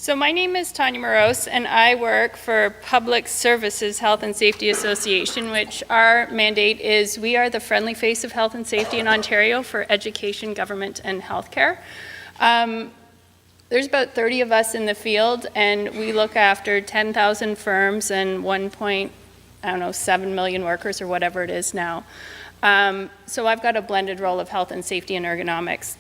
So my name is Tanya Morose, and I work for Public Services Health and Safety Association, which our mandate is we are the friendly face of health and safety in Ontario for education, government, and healthcare. There's about 30 of us in the field, and we look after 10,000 firms and 7 million workers or whatever it is now. So I've got a blended role of health and safety and ergonomics.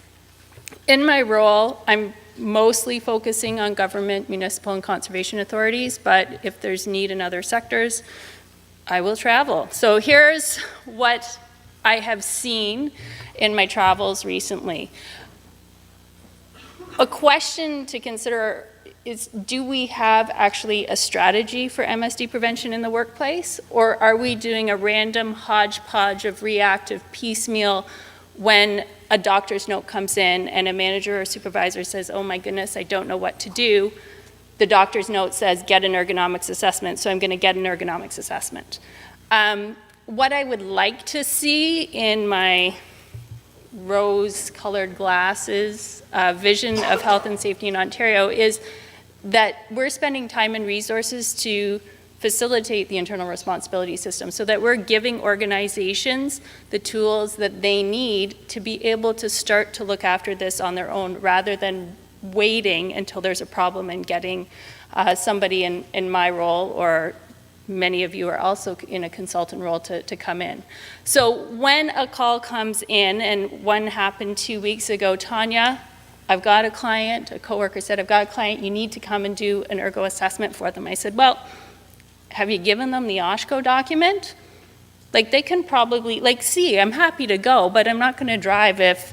In my role, I'm mostly focusing on government, municipal, and conservation authorities, but if there's need in other sectors, I will travel. So here's what I have seen in my travels recently. A question to consider is, do we have actually a strategy for MSD prevention in the workplace, or are we doing a random hodgepodge of reactive piecemeal when a doctor's note comes in and a manager or supervisor says, oh my goodness, I don't know what to do. The doctor's note says, get an ergonomics assessment, so I'm going to get an ergonomics assessment. What I would like to see in my rose-colored glasses vision of health and safety in Ontario is that we're spending time and resources to facilitate the internal responsibility system so that we're giving organizations the tools that they need to be able to start to look after this on their own rather than waiting until there's a problem and getting somebody in my role, or many of you are also in a consultant role, to come in. So when a call comes in, and one happened 2 weeks ago, Tanya, I've got a client, a coworker said, I've got a client, you need to come and do an ergo assessment for them. I said, well, have you given them the OSHCO document? Like, they can probably, see, I'm happy to go, but I'm not gonna drive if,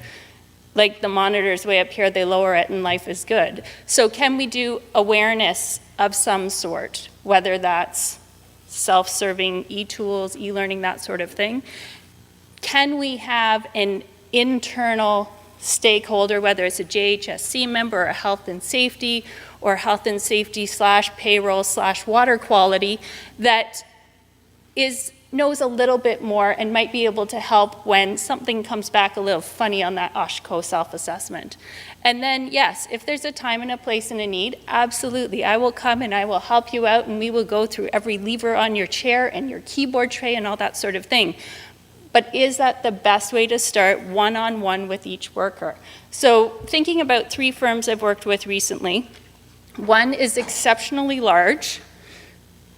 the monitor's way up here, they lower it and life is good. So can we do awareness of some sort, whether that's self-serving e-tools, e-learning, that sort of thing? Can we have an internal stakeholder, whether it's a JHSC member or a health and safety or health and safety / payroll / water quality, that knows a little bit more and might be able to help when something comes back a little funny on that OSHCO self-assessment. And then, yes, if there's a time and a place and a need, absolutely, I will come and I will help you out, and we will go through every lever on your chair and your keyboard tray and all that sort of thing. But is that the best way to start one-on-one with each worker? So thinking about 3 firms I've worked with recently, one is exceptionally large,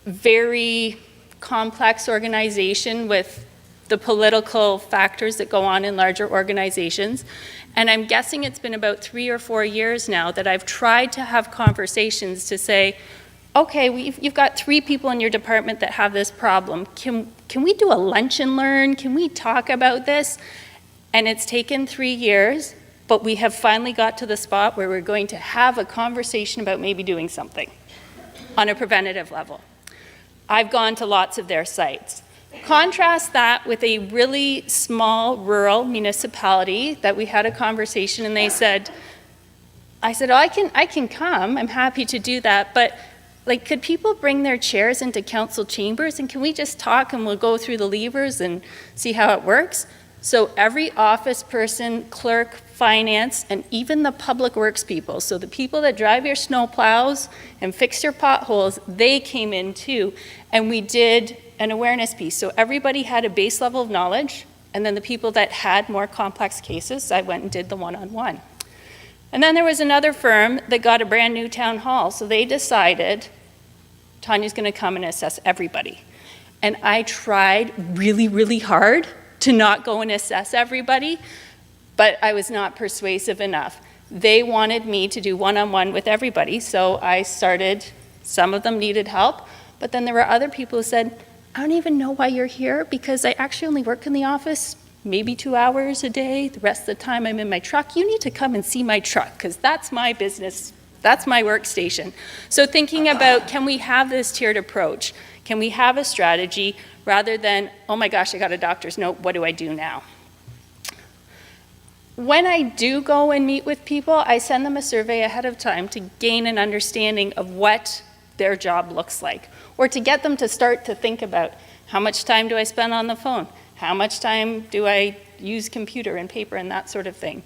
very complex organization with the political factors that go on in larger organizations. And I'm guessing it's been about 3 or 4 years now that I've tried to have conversations to say, okay, you've got 3 people in your department that have this problem. Can we do a lunch and learn? Can we talk about this? And it's taken 3 years, but we have finally got to the spot where we're going to have a conversation about maybe doing something on a preventative level. I've gone to lots of their sites. Contrast that with a really small rural municipality that we had a conversation, and I said, oh, I can come, I'm happy to do that, but could people bring their chairs into council chambers, and can we just talk and we'll go through the levers and see how it works? So every office person, clerk, finance, and even the public works people, so the people that drive your snow plows and fix your potholes, they came in too, and we did an awareness piece. So everybody had a base level of knowledge, and then the people that had more complex cases, I went and did the one-on-one. And then there was another firm that got a brand new town hall, so they decided Tanya's gonna come and assess everybody. And I tried really, really hard to not go and assess everybody, but I was not persuasive enough. They wanted me to do one-on-one with everybody, so I started. Some of them needed help, but then there were other people who said, I don't even know why you're here, because I actually only work in the office maybe 2 hours a day. The rest of the time I'm in my truck. You need to come and see my truck, because that's my business. That's my workstation. So thinking about, can we have this tiered approach? Can we have a strategy rather than, oh my gosh, I got a doctor's note, what do I do now? When I do go and meet with people, I send them a survey ahead of time to gain an understanding of what their job looks like, or to get them to start to think about, how much time do I spend on the phone? How much time do I use computer and paper and that sort of thing?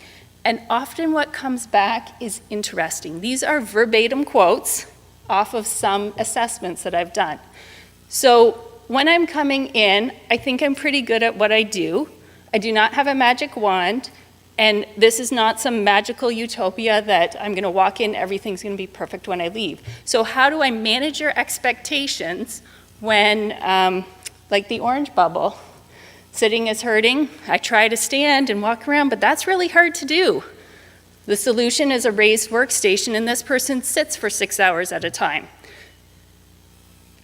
And often what comes back is interesting. These are verbatim quotes off of some assessments that I've done. So when I'm coming in, I think I'm pretty good at what I do. I do not have a magic wand, and this is not some magical utopia that I'm going to walk in, everything's going to be perfect when I leave. So how do I manage your expectations when, like the orange bubble, sitting is hurting? I try to stand and walk around, but that's really hard to do. The solution is a raised workstation, and this person sits for 6 hours at a time.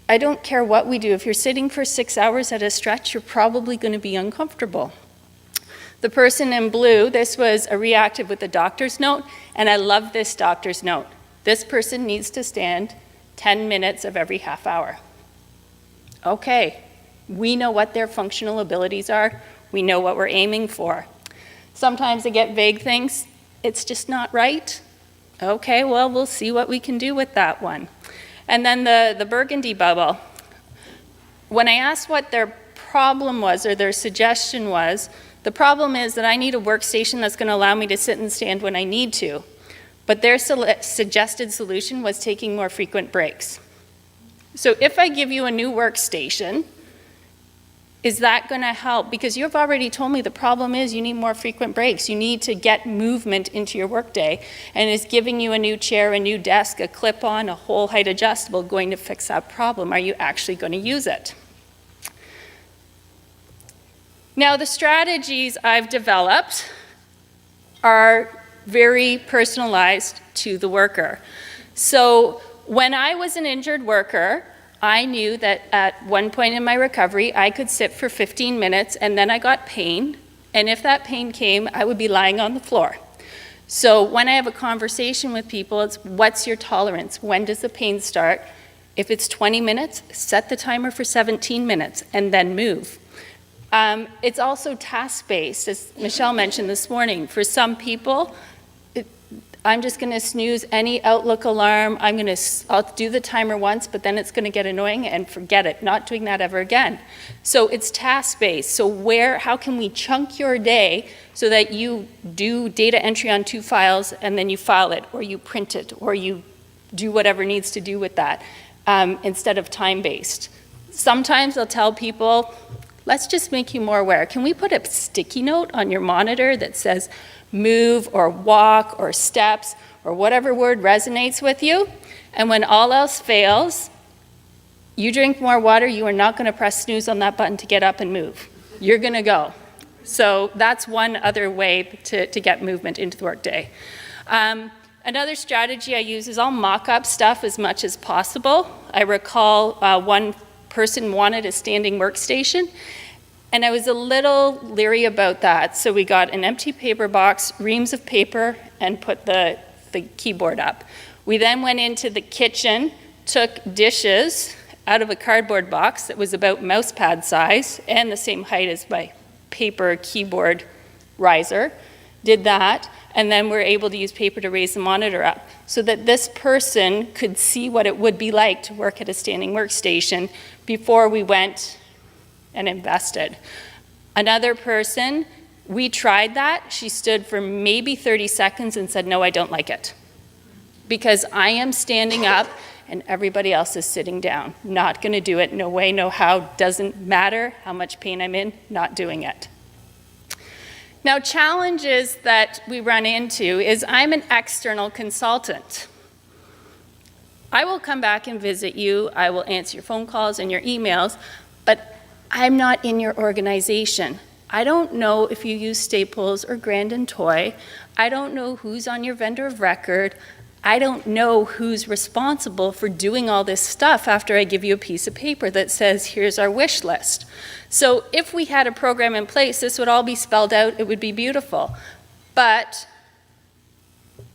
I don't care what we do. If you're sitting for 6 hours at a stretch, you're probably going to be uncomfortable. The person in blue, this was a reactive with a doctor's note, and I love this doctor's note. This person needs to stand 10 minutes of every half hour. Okay, we know what their functional abilities are. We know what we're aiming for. Sometimes I get vague things. It's just not right. Okay, well, we'll see what we can do with that one. And then the burgundy bubble. When I asked what their problem was or their suggestion was, the problem is that I need a workstation that's going to allow me to sit and stand when I need to. But their suggested solution was taking more frequent breaks. So if I give you a new workstation, is that going to help? Because you've already told me the problem is you need more frequent breaks. You need to get movement into your workday. And is giving you a new chair, a new desk, a clip-on, a whole height adjustable going to fix that problem? Are you actually going to use it? Now, the strategies I've developed are very personalized to the worker. So when I was an injured worker, I knew that at one point in my recovery, I could sit for 15 minutes and then I got pain. And if that pain came, I would be lying on the floor. So when I have a conversation with people, it's what's your tolerance? When does the pain start? If it's 20 minutes, set the timer for 17 minutes and then move. It's also task-based, as Michelle mentioned this morning. For some people, I'm just going to snooze any Outlook alarm. I'll do the timer once, but then it's going to get annoying and forget it. Not doing that ever again. So it's task-based. So how can we chunk your day so that you do data entry on 2 files and then you file it, or you print it, or you do whatever needs to do with that, instead of time-based. Sometimes I'll tell people, let's just make you more aware. Can we put a sticky note on your monitor that says move or walk or steps or whatever word resonates with you? And when all else fails, you drink more water, you are not going to press snooze on that button to get up and move. You're going to go. So that's one other way to get movement into the workday. Another strategy I use is I'll mock up stuff as much as possible. I recall one person wanted a standing workstation, and I was a little leery about that. So we got an empty paper box, reams of paper, and put the keyboard up. We then went into the kitchen, took dishes out of a cardboard box that was about mouse pad size and the same height as my paper keyboard riser, did that, and then we're able to use paper to raise the monitor up so that this person could see what it would be like to work at a standing workstation before we went and invested. Another person, we tried that. She stood for maybe 30 seconds and said, no, I don't like it. Because I am standing up and everybody else is sitting down. Not going to do it. No way, no how. Doesn't matter how much pain I'm in, not doing it. Now, challenges that we run into is I'm an external consultant. I will come back and visit you. I will answer your phone calls and your emails, but I'm not in your organization. I don't know if you use Staples or Grand & Toy. I don't know who's on your vendor of record. I don't know who's responsible for doing all this stuff after I give you a piece of paper that says, here's our wish list. So if we had a program in place, this would all be spelled out. It would be beautiful. But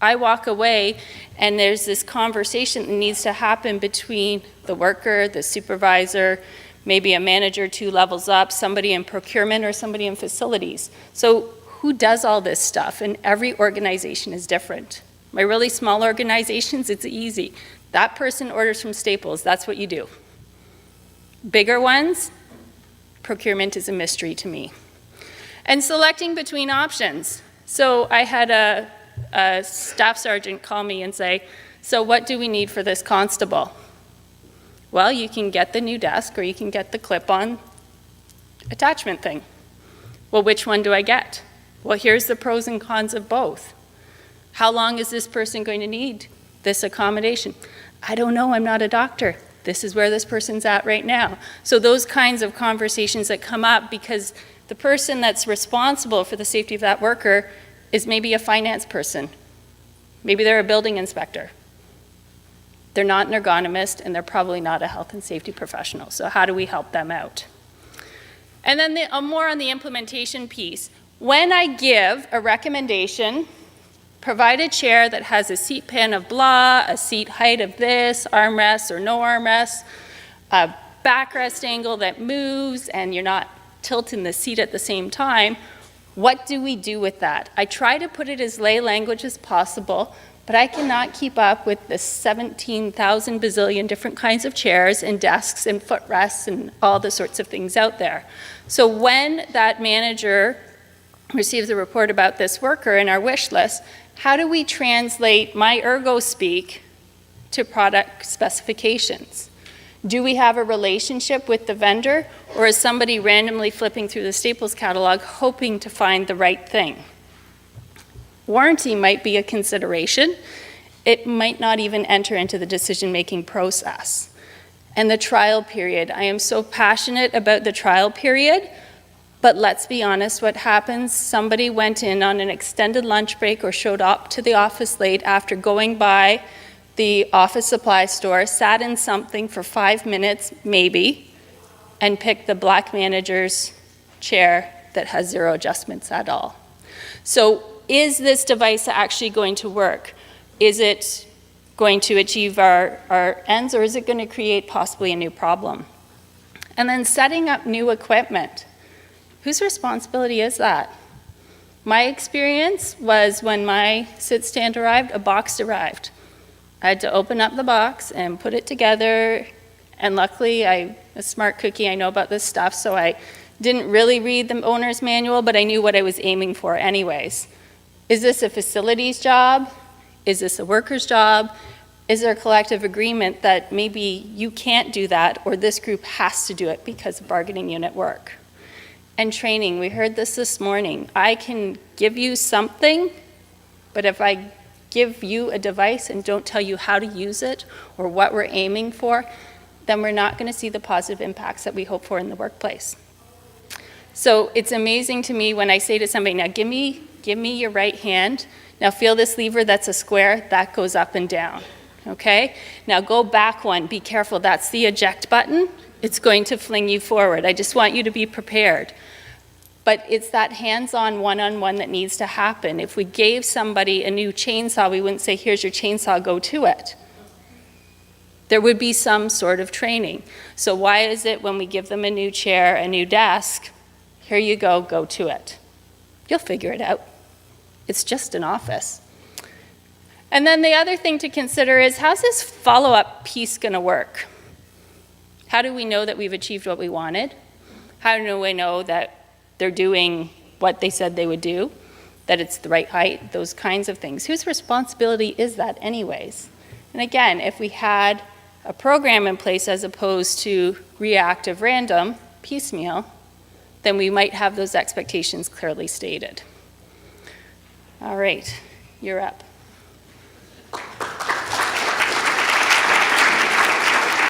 I walk away and there's this conversation that needs to happen between the worker, the supervisor, maybe a manager 2 levels up, somebody in procurement or somebody in facilities. So who does all this stuff? And every organization is different. My really small organizations, it's easy. That person orders from Staples, that's what you do. Bigger ones, procurement is a mystery to me. And selecting between options. So I had a staff sergeant call me and say, so what do we need for this constable? Well, you can get the new desk or you can get the clip-on attachment thing. Well, which one do I get? Well, here's the pros and cons of both. How long is this person going to need this accommodation? I don't know, I'm not a doctor. This is where this person's at right now. So those kinds of conversations that come up because the person that's responsible for the safety of that worker is maybe a finance person. Maybe they're a building inspector. They're not an ergonomist and they're probably not a health and safety professional. So how do we help them out? And then more on the implementation piece. When I give a recommendation, provide a chair that has a seat pan of blah, a seat height of this, armrest or no armrest, a backrest angle that moves, and you're not tilting the seat at the same time, what do we do with that? I try to put it as lay language as possible, but I cannot keep up with the 17,000 bazillion different kinds of chairs and desks and footrests and all the sorts of things out there. So when that manager receives a report about this worker in our wish list, how do we translate my ergo speak to product specifications? Do we have a relationship with the vendor, or is somebody randomly flipping through the Staples catalog hoping to find the right thing? Warranty might be a consideration. It might not even enter into the decision-making process. And the trial period. I am so passionate about the trial period, but let's be honest, what happens, somebody went in on an extended lunch break or showed up to the office late after going by the office supply store, sat in something for 5 minutes, maybe, and picked the black manager's chair that has zero adjustments at all. So is this device actually going to work? Is it going to achieve our ends, or is it going to create possibly a new problem? And then setting up new equipment. Whose responsibility is that? My experience was when my sit stand arrived, a box arrived. I had to open up the box and put it together, and luckily I'm a smart cookie, I know about this stuff, so I didn't really read the owner's manual, but I knew what I was aiming for anyways. Is this a facilities job? Is this a worker's job? Is there a collective agreement that maybe you can't do that, or this group has to do it because of bargaining unit work? And training, we heard this morning. I can give you something, but if I give you a device and don't tell you how to use it or what we're aiming for, then we're not going to see the positive impacts that we hope for in the workplace. So it's amazing to me when I say to somebody, now give me your right hand, now feel this lever that's a square, that goes up and down, okay? Now go back one, be careful, that's the eject button. It's going to fling you forward. I just want you to be prepared. But it's that hands-on one-on-one that needs to happen. If we gave somebody a new chainsaw, we wouldn't say, here's your chainsaw, go to it. There would be some sort of training. So why is it when we give them a new chair, a new desk, here you go, go to it. You'll figure it out. It's just an office. And then the other thing to consider is, how's this follow-up piece gonna work? How do we know that we've achieved what we wanted? How do we know that they're doing what they said they would do, that it's the right height, those kinds of things? Whose responsibility is that anyways? And again, if we had a program in place as opposed to reactive, random, piecemeal, then we might have those expectations clearly stated. All right, you're up.